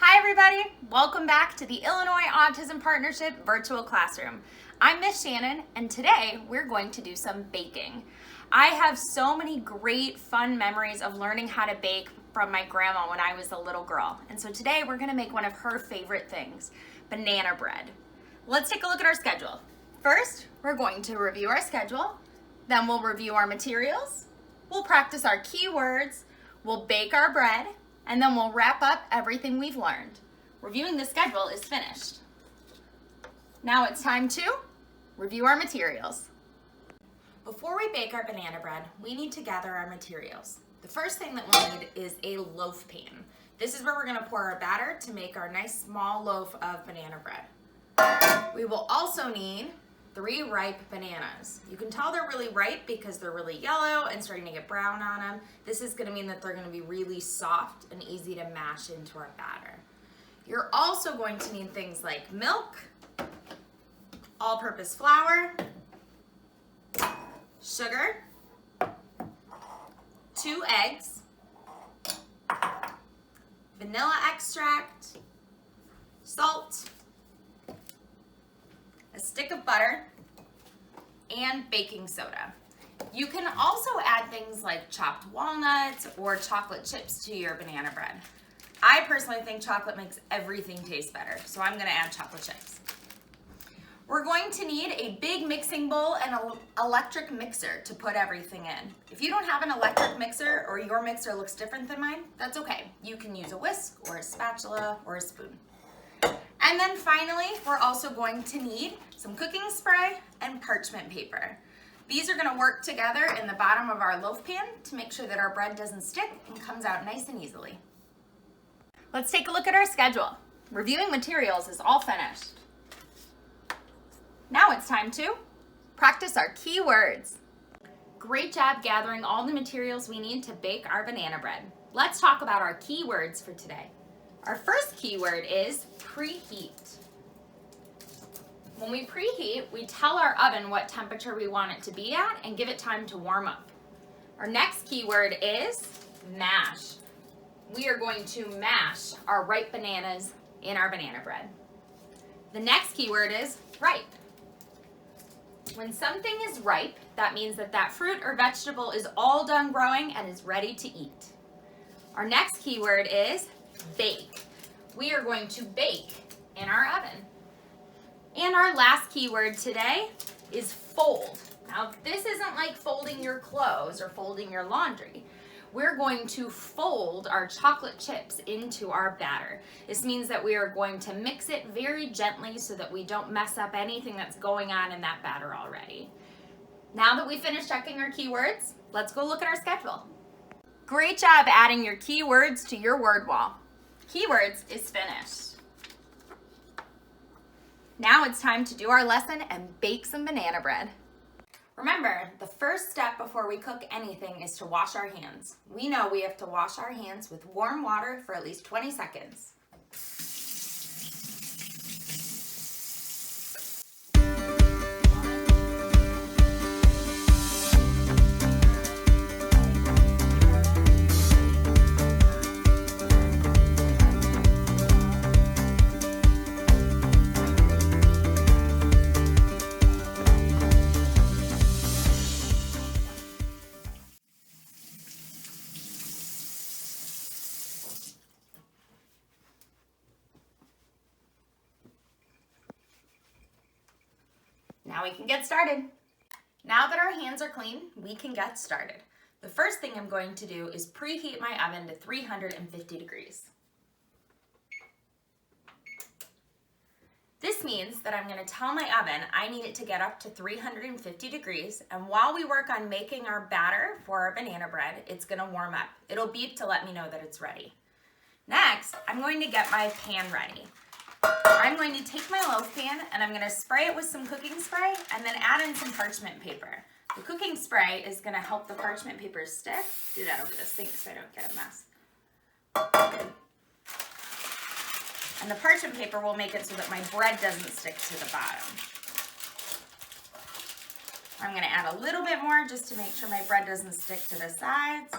Hi everybody, welcome back to the Illinois Autism Partnership Virtual Classroom. I'm Miss Shannon and today we're going to do some baking. I have so many great fun memories of learning how to bake from my grandma when I was a little girl. And so today we're going to make one of her favorite things, banana bread. Let's take a look at our schedule. First, we're going to review our schedule, then we'll review our materials, we'll practice our keywords, we'll bake our bread, and then we'll wrap up everything we've learned. Reviewing the schedule is finished. Now it's time to review our materials. Before we bake our banana bread, we need to gather our materials. The first thing that we'll need is a loaf pan. This is where we're gonna pour our batter to make our nice small loaf of banana bread. We will also need 3 ripe bananas. You can tell they're really ripe because they're really yellow and starting to get brown on them. This is gonna mean that they're gonna be really soft and easy to mash into our batter. You're also going to need things like milk, all-purpose flour, sugar, 2 eggs, vanilla extract, salt, a stick of butter, and baking soda. You can also add things like chopped walnuts or chocolate chips to your banana bread. I personally think chocolate makes everything taste better, so I'm gonna add chocolate chips. We're going to need a big mixing bowl and an electric mixer to put everything in. If you don't have an electric mixer or your mixer looks different than mine, that's okay. You can use a whisk or a spatula or a spoon. And then finally, we're also going to need some cooking spray and parchment paper. These are gonna work together in the bottom of our loaf pan to make sure that our bread doesn't stick and comes out nice and easily. Let's take a look at our schedule. Reviewing materials is all finished. Now it's time to practice our keywords. Great job gathering all the materials we need to bake our banana bread. Let's talk about our keywords for today. Our first keyword is preheat. When we preheat, we tell our oven what temperature we want it to be at and give it time to warm up. Our next keyword is mash. We are going to mash our ripe bananas in our banana bread. The next keyword is ripe. When something is ripe, that means that that fruit or vegetable is all done growing and is ready to eat. Our next keyword is bake. We are going to bake in our oven. And our last keyword today is fold. Now, this isn't like folding your clothes or folding your laundry. We're going to fold our chocolate chips into our batter. This means that we are going to mix it very gently so that we don't mess up anything that's going on in that batter already. Now that we finished checking our keywords, let's go look at our schedule. Great job adding your keywords to your word wall. Keywords is finished. Now it's time to do our lesson and bake some banana bread. Remember, the first step before we cook anything is to wash our hands. We know we have to wash our hands with warm water for at least 20 seconds. Now we can get started. Now that our hands are clean, we can get started. The first thing I'm going to do is preheat my oven to 350 degrees. This means that I'm going to tell my oven I need it to get up to 350 degrees, and while we work on making our batter for our banana bread, it's going to warm up. It'll beep to let me know that it's ready. Next, I'm going to get my pan ready. I'm going to take my loaf pan and I'm going to spray it with some cooking spray and then add in some parchment paper. The cooking spray is going to help the parchment paper stick. Do that over the sink so I don't get a mess. And the parchment paper will make it so that my bread doesn't stick to the bottom. I'm going to add a little bit more just to make sure my bread doesn't stick to the sides.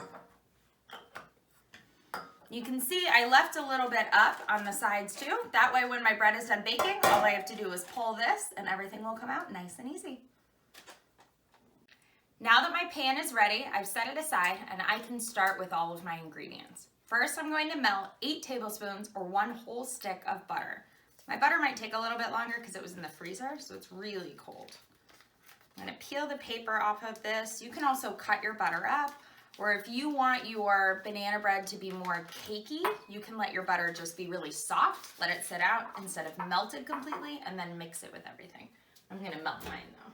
You can see I left a little bit up on the sides too. That way when my bread is done baking, all I have to do is pull this and everything will come out nice and easy. Now that my pan is ready, I've set it aside and I can start with all of my ingredients. First, I'm going to melt 8 tablespoons or 1 whole stick of butter. My butter might take a little bit longer because it was in the freezer, so it's really cold. I'm going to peel the paper off of this. You can also cut your butter up, or if you want your banana bread to be more cakey, you can let your butter just be really soft, let it sit out instead of melted completely, and then mix it with everything. I'm going to melt mine though.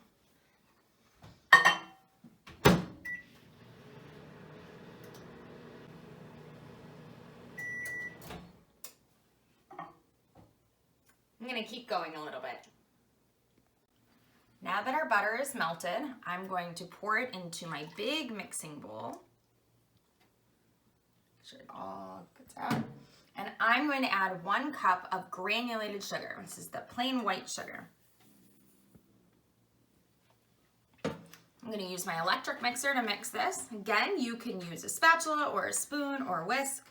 I'm going to keep going a little bit. Now that our butter is melted, I'm going to pour it into my big mixing bowl. Make sure it all gets out. And I'm going to add 1 cup of granulated sugar. This is the plain white sugar. I'm going to use my electric mixer to mix this. Again, you can use a spatula or a spoon or a whisk.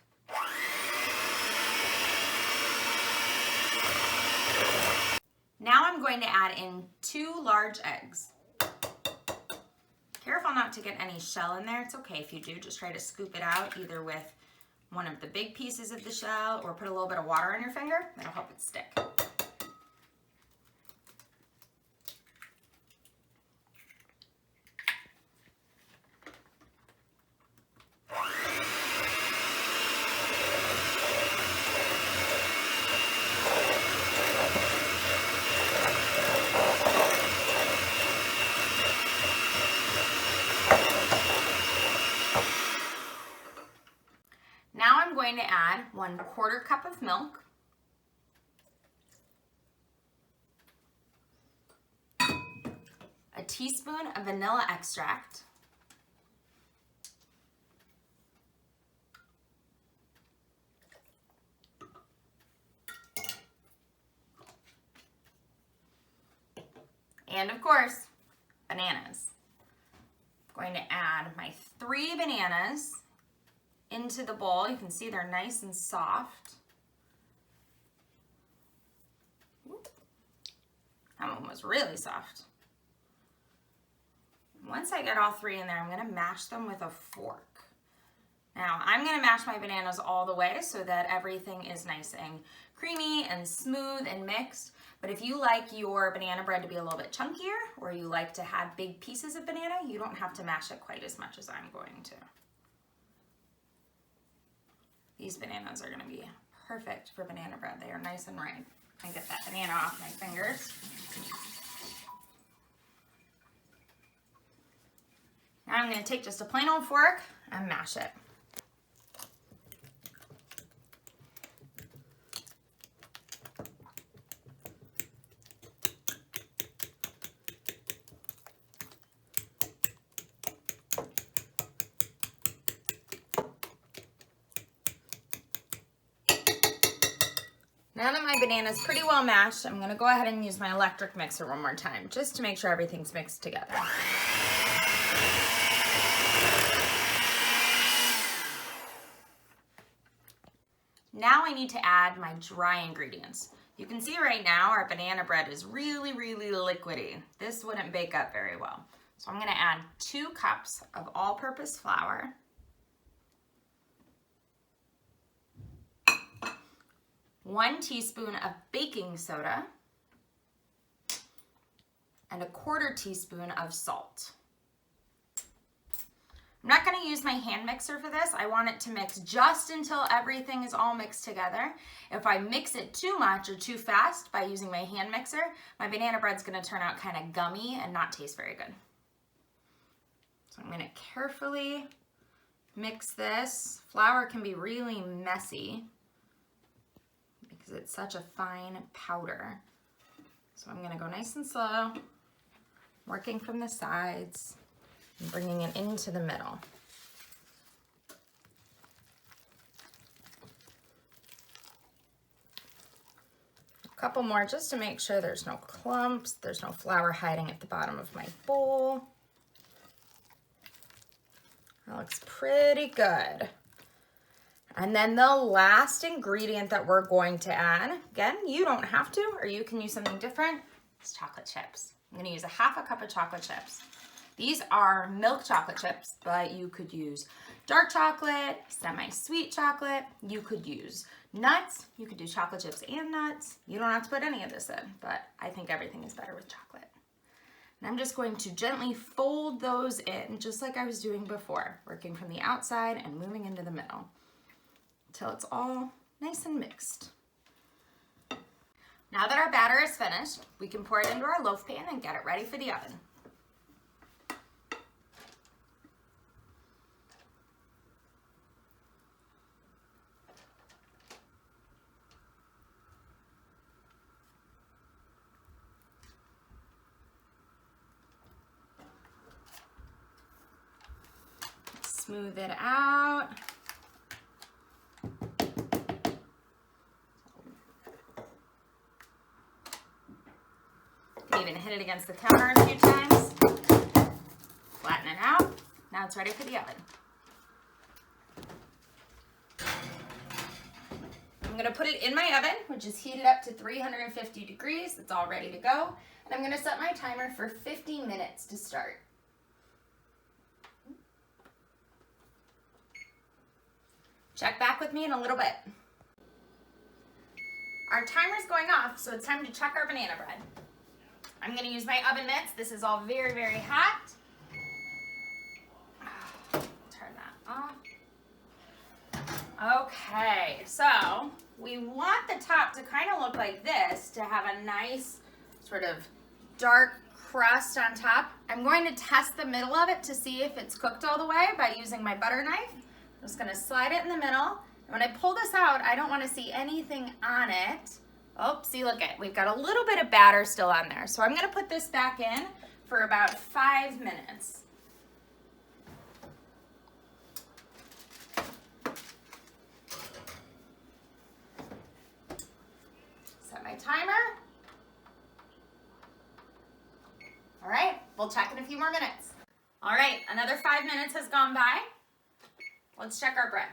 Now I'm going to add in 2 large eggs. Careful not to get any shell in there. It's okay if you do. Just try to scoop it out either with one of the big pieces of the shell or put a little bit of water on your finger. That'll help it stick. Now I'm going to add 1/4 cup of milk, a teaspoon of vanilla extract, and of course, bananas. I'm going to add my 3 bananas into the bowl. You can see they're nice and soft. That one was really soft. Once I get all 3 in there, I'm going to mash them with a fork. Now, I'm going to mash my bananas all the way so that everything is nice and creamy and smooth and mixed. But if you like your banana bread to be a little bit chunkier, or you like to have big pieces of banana, you don't have to mash it quite as much as I'm going to. These bananas are going to be perfect for banana bread. They are nice and ripe. I get that banana off my fingers. Now I'm going to take just a plain old fork and mash it. Now that my banana is pretty well mashed, I'm going to go ahead and use my electric mixer one more time, just to make sure everything's mixed together. Now I need to add my dry ingredients. You can see right now our banana bread is really, really liquidy. This wouldn't bake up very well. So I'm going to add 2 cups of all-purpose flour, 1 teaspoon of baking soda, and 1/4 teaspoon of salt. I'm not going to use my hand mixer for this. I want it to mix just until everything is all mixed together. If I mix it too much or too fast by using my hand mixer, my banana bread's going to turn out kind of gummy and not taste very good. So I'm going to carefully mix this. Flour can be really messy because it's such a fine powder. So I'm going to go nice and slow, working from the sides and bringing it into the middle. A couple more just to make sure there's no clumps, there's no flour hiding at the bottom of my bowl. That looks pretty good. And then the last ingredient that we're going to add, again, you don't have to, or you can use something different, is chocolate chips. I'm gonna use a half a cup of chocolate chips. These are milk chocolate chips, but you could use dark chocolate, semi-sweet chocolate. You could use nuts. You could do chocolate chips and nuts. You don't have to put any of this in, but I think everything is better with chocolate. And I'm just going to gently fold those in, just like I was doing before, working from the outside and moving into the middle, until it's all nice and mixed. Now that our batter is finished, we can pour it into our loaf pan and get it ready for the oven. Smooth it out. You can even hit it against the counter a few times. Flatten it out. Now it's ready for the oven. I'm gonna put it in my oven, which is heated up to 350 degrees. It's all ready to go. And I'm gonna set my timer for 50 minutes to start. Check back with me in a little bit. Our timer's going off, so it's time to check our banana bread. I'm gonna use my oven mitts. This is all very, very hot. Turn that off. Okay, so we want the top to kind of look like this to have a nice sort of dark crust on top. I'm going to test the middle of it to see if it's cooked all the way by using my butter knife. I'm just gonna slide it in the middle. And when I pull this out, I don't wanna see anything on it. Oh, see, look at, we've got a little bit of batter still on there. So I'm gonna put this back in for about 5 minutes. Set my timer. All right, we'll check in a few more minutes. All right, another 5 minutes has gone by. Let's check our bread.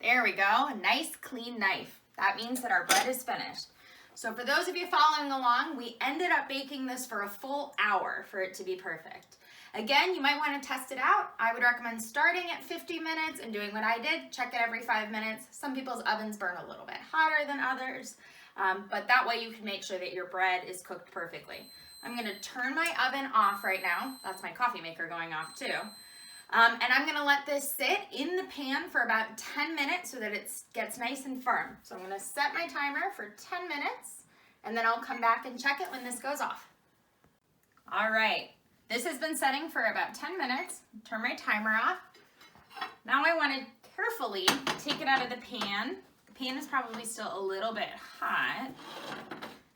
There we go, a nice clean knife. That means that our bread is finished. So for those of you following along, we ended up baking this for a full hour for it to be perfect. Again, you might want to test it out. I would recommend starting at 50 minutes and doing what I did, check it every 5 minutes. Some people's ovens burn a little bit hotter than others, but that way you can make sure that your bread is cooked perfectly. I'm gonna turn my oven off right now. That's my coffee maker going off too. And I'm gonna let this sit in the pan for about 10 minutes so that it gets nice and firm. So I'm gonna set my timer for 10 minutes and then I'll come back and check it when this goes off. All right. This has been setting for about 10 minutes. Turn my timer off. Now I want to carefully take it out of the pan. The pan is probably still a little bit hot.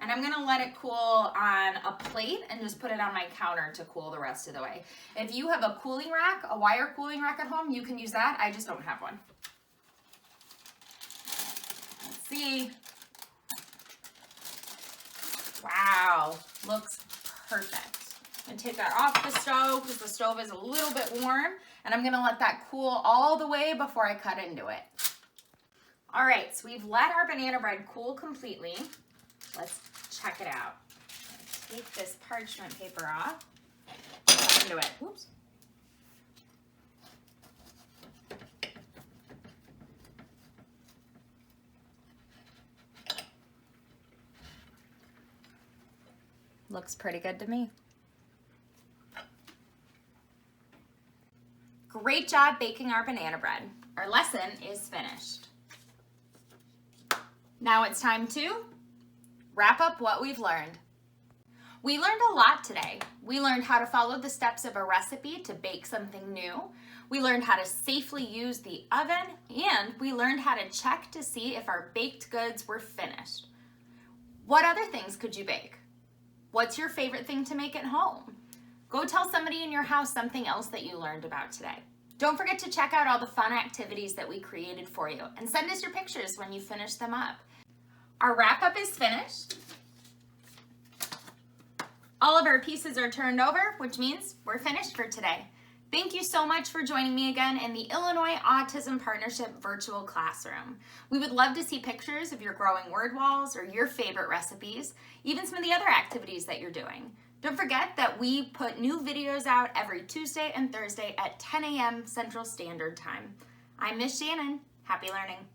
And I'm gonna let it cool on a plate and just put it on my counter to cool the rest of the way. If you have a cooling rack, a wire cooling rack at home, you can use that. I just don't have one. Let's see. Wow, looks perfect. I'm gonna take that off the stove because the stove is a little bit warm, and I'm gonna let that cool all the way before I cut into it. All right, so we've let our banana bread cool completely. Let's check it out. Take this parchment paper off, cut into it. Oops. Looks pretty good to me. Great job baking our banana bread. Our lesson is finished. Now it's time to wrap up what we've learned. We learned a lot today. We learned how to follow the steps of a recipe to bake something new. We learned how to safely use the oven, and we learned how to check to see if our baked goods were finished. What other things could you bake? What's your favorite thing to make at home? Go tell somebody in your house something else that you learned about today. Don't forget to check out all the fun activities that we created for you and send us your pictures when you finish them up. Our wrap-up is finished. All of our pieces are turned over, which means we're finished for today. Thank you so much for joining me again in the Illinois Autism Partnership virtual classroom. We would love to see pictures of your growing word walls or your favorite recipes, even some of the other activities that you're doing. Don't forget that we put new videos out every Tuesday and Thursday at 10 a.m. Central Standard Time. I'm Miss Shannon. Happy learning.